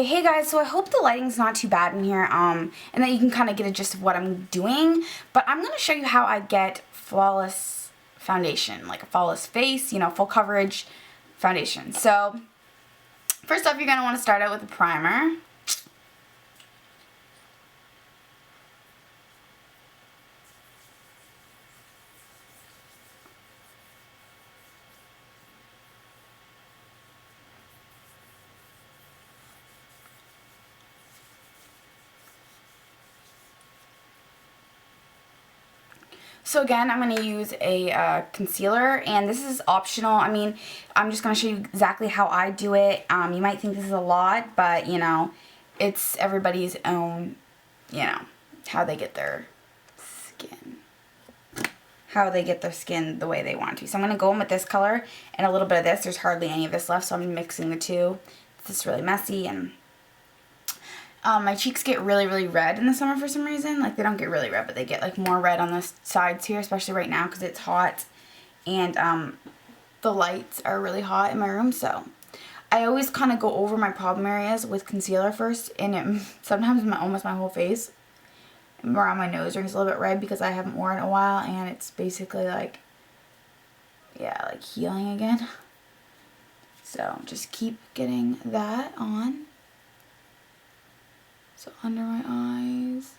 Okay, hey guys, so I hope the lighting's not too bad in here, and that you can kind of get a gist of what I'm doing, but I'm going to show you how I get flawless foundation, like a flawless face, full coverage foundation. So, first off, you're going to want to start out with a primer. So again, I'm going to use a concealer, and this is optional. I mean, I'm just going to show you exactly how I do it. You might think this is a lot, but, it's everybody's own, how they get their skin. How they get their skin the way they want to. So I'm going to go in with this color and a little bit of this. There's hardly any of this left, so I'm mixing the two. This is really messy, and my cheeks get really, really red in the summer for some reason. Like, they don't get really red, but they get, like, more red on the sides here, especially right now because it's hot. And the lights are really hot in my room, so I always kind of go over my problem areas with concealer first, and sometimes almost my whole face. Around my nose rings a little bit red because I haven't worn it in a while, and it's basically like, yeah, like healing again. So just keep getting that on. So under my eyes,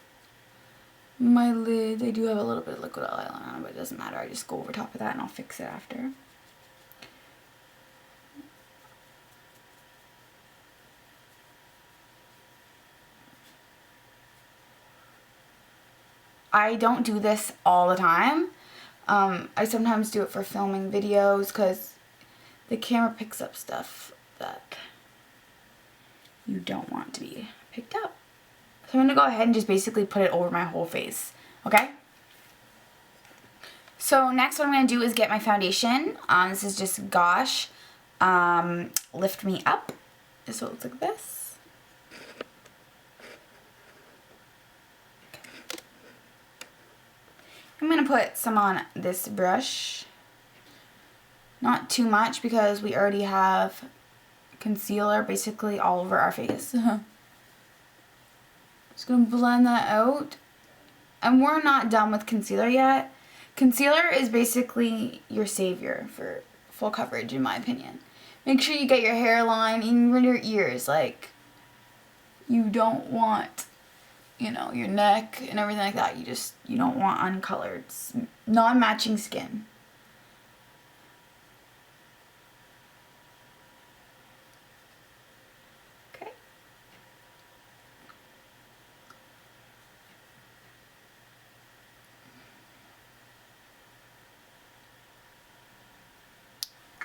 my lids, I do have a little bit of liquid eyeliner, but it doesn't matter. I just go over top of that and I'll fix it after. I don't do this all the time. I sometimes do it for filming videos because the camera picks up stuff that you don't want to be picked up. So I'm going to go ahead and just basically put it over my whole face, okay? So next what I'm going to do is get my foundation. This is just Gosh Lift Me Up. So it looks like this. Okay. I'm going to put some on this brush. Not too much because we already have concealer basically all over our face. Just going to blend that out. And we're not done with concealer yet. Concealer is basically your savior for full coverage, in my opinion. Make sure you get your hairline, even your ears. Like, you don't want, your neck and everything like that. You don't want uncolored, non-matching skin.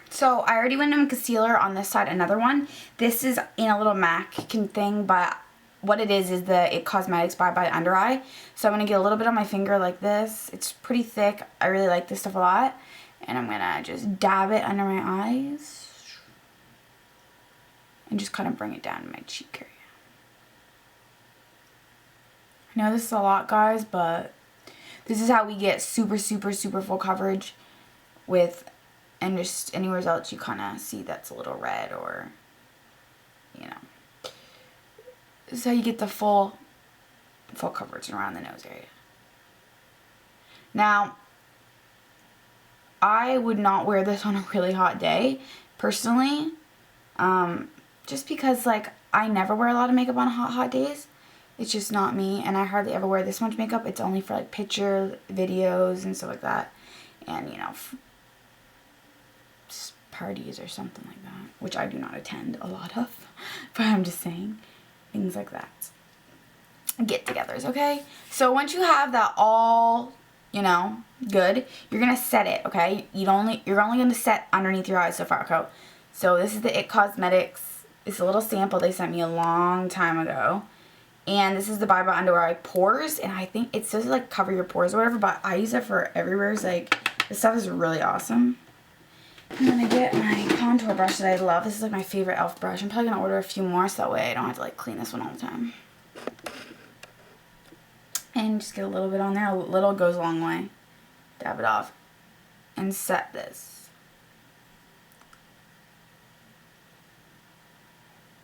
So I already went in concealer on this side, another one. This is in a little MAC thing, but what it is the It Cosmetics by Under Eye. So I'm going to get a little bit on my finger like this. It's pretty thick. I really like this stuff a lot. And I'm going to just dab it under my eyes. And just kind of bring it down to my cheek area. I know this is a lot, guys, but this is how we get super, super, super full coverage with... And just anywhere else you kind of see that's a little red or, This is how you get the full coverage around the nose area. Now, I would not wear this on a really hot day, personally. Just because, like, I never wear a lot of makeup on hot days. It's just not me, and I hardly ever wear this much makeup. It's only for, like, picture videos and stuff like that. And, parties or something like that, which I do not attend a lot of, but I'm just saying, things like that. Get-togethers, okay? So once you have that all, good, you're gonna set it, okay? You're only gonna set underneath your eyes so far, okay? So this is the It Cosmetics. It's a little sample they sent me a long time ago, and this is the Bye Bye Under Eye Pores, and I think it says like cover your pores or whatever, but I use it for everywhere. It's like, this stuff is really awesome. I'm going to get my contour brush that I love. This is like my favorite e.l.f. brush. I'm probably going to order a few more so that way I don't have to like clean this one all the time. And just get a little bit on there. A little goes a long way. Dab it off. And set this.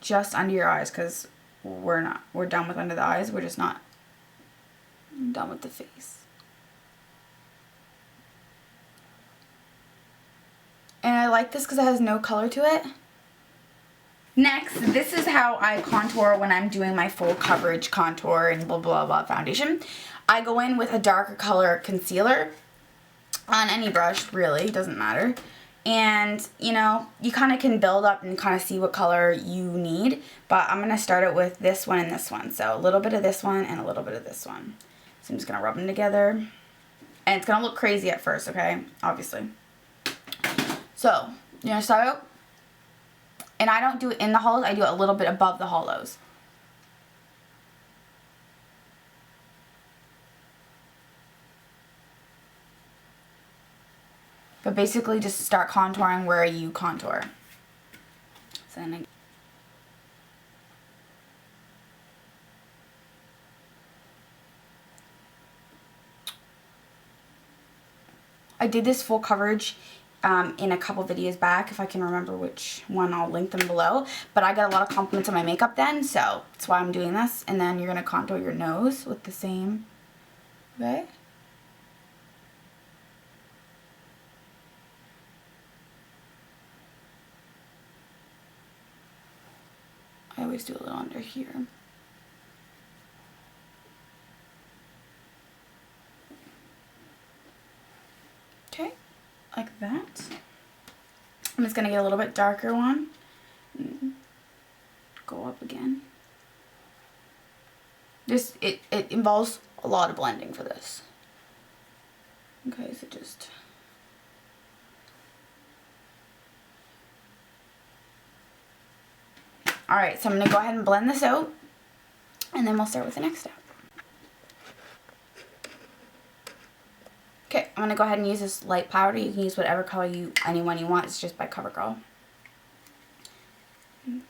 just under your eyes, because we're done with under the eyes. We're just not done with the face. And I like this because it has no color to it. Next, this is how I contour when I'm doing my full coverage contour and blah blah blah foundation. I go in with a darker color concealer on any brush, really, doesn't matter. And, you know, you kind of can build up and kind of see what color you need. But I'm going to start it with this one and this one. So a little bit of this one and a little bit of this one. So I'm just going to rub them together. And it's going to look crazy at first, okay? Obviously. So, you're going to start out. And I don't do it in the hollows. I do it a little bit above the hollows. But basically just start contouring where you contour. So then I did this full coverage in a couple videos back. If I can remember which one, I'll link them below. But I got a lot of compliments on my makeup then, so that's why I'm doing this. And then you're going to contour your nose with the same, okay? I always do a little under here. Okay, like that. I'm just going to get a little bit darker one. Go up again. It involves a lot of blending for this. Okay, so just... Alright, so I'm going to go ahead and blend this out, and then we'll start with the next step. Okay, I'm going to go ahead and use this light powder. You can use whatever color anyone you want. It's just by CoverGirl.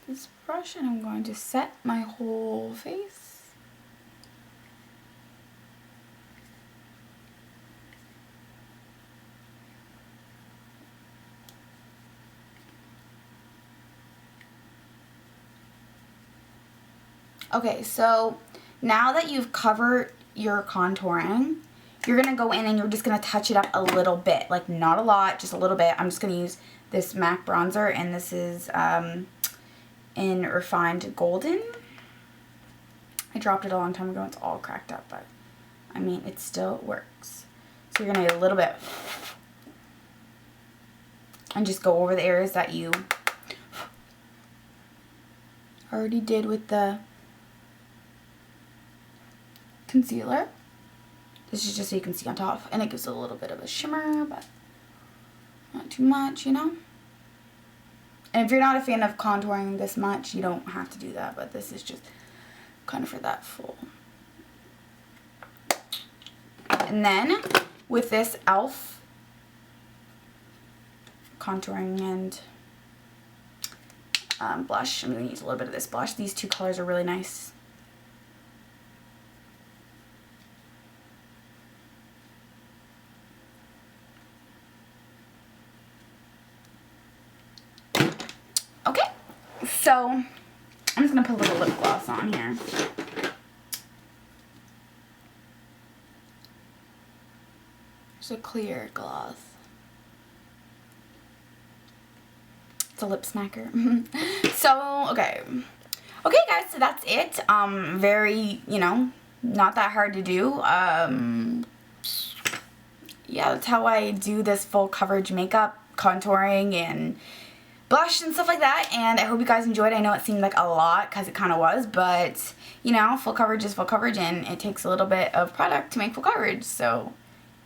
This brush, and I'm going to set my whole face. Okay, so now that you've covered your contouring, you're going to go in and you're just going to touch it up a little bit. Like, not a lot, just a little bit. I'm just going to use this MAC bronzer, and this is in Refined Golden. I dropped it a long time ago. It's all cracked up, but, I mean, it still works. So you're going to get a little bit. And just go over the areas that you already did with the concealer. This is just so you can see on top, and it gives a little bit of a shimmer, but not too much, you know. And if you're not a fan of contouring this much, you don't have to do that, but this is just kind of for that full. And then with this e.l.f. contouring and blush, I'm going to use a little bit of this blush. These two colors are really nice. Okay, so I'm just going to put a little lip gloss on here. It's a clear gloss. It's a lip smacker. So, okay. Okay, guys, so that's it. Very, you know, not that hard to do. Yeah, that's how I do this full coverage makeup, contouring, and blush and stuff like that, and I hope you guys enjoyed. I know it seemed like a lot, because it kind of was, but, you know, full coverage is full coverage, and it takes a little bit of product to make full coverage, so,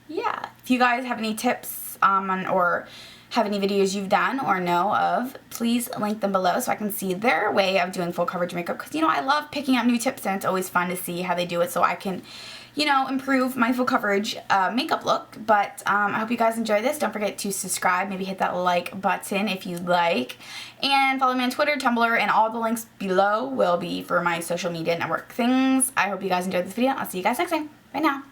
yeah. If you guys have any tips or have any videos you've done or know of, please link them below so I can see their way of doing full coverage makeup, because, you know, I love picking up new tips, and it's always fun to see how they do it so I can, you know, improve my full coverage makeup look. But I hope you guys enjoy this. Don't forget to subscribe. Maybe hit that like button if you'd like. And follow me on Twitter, Tumblr, and all the links below will be for my social media network things. I hope you guys enjoyed this video. I'll see you guys next time. Bye now.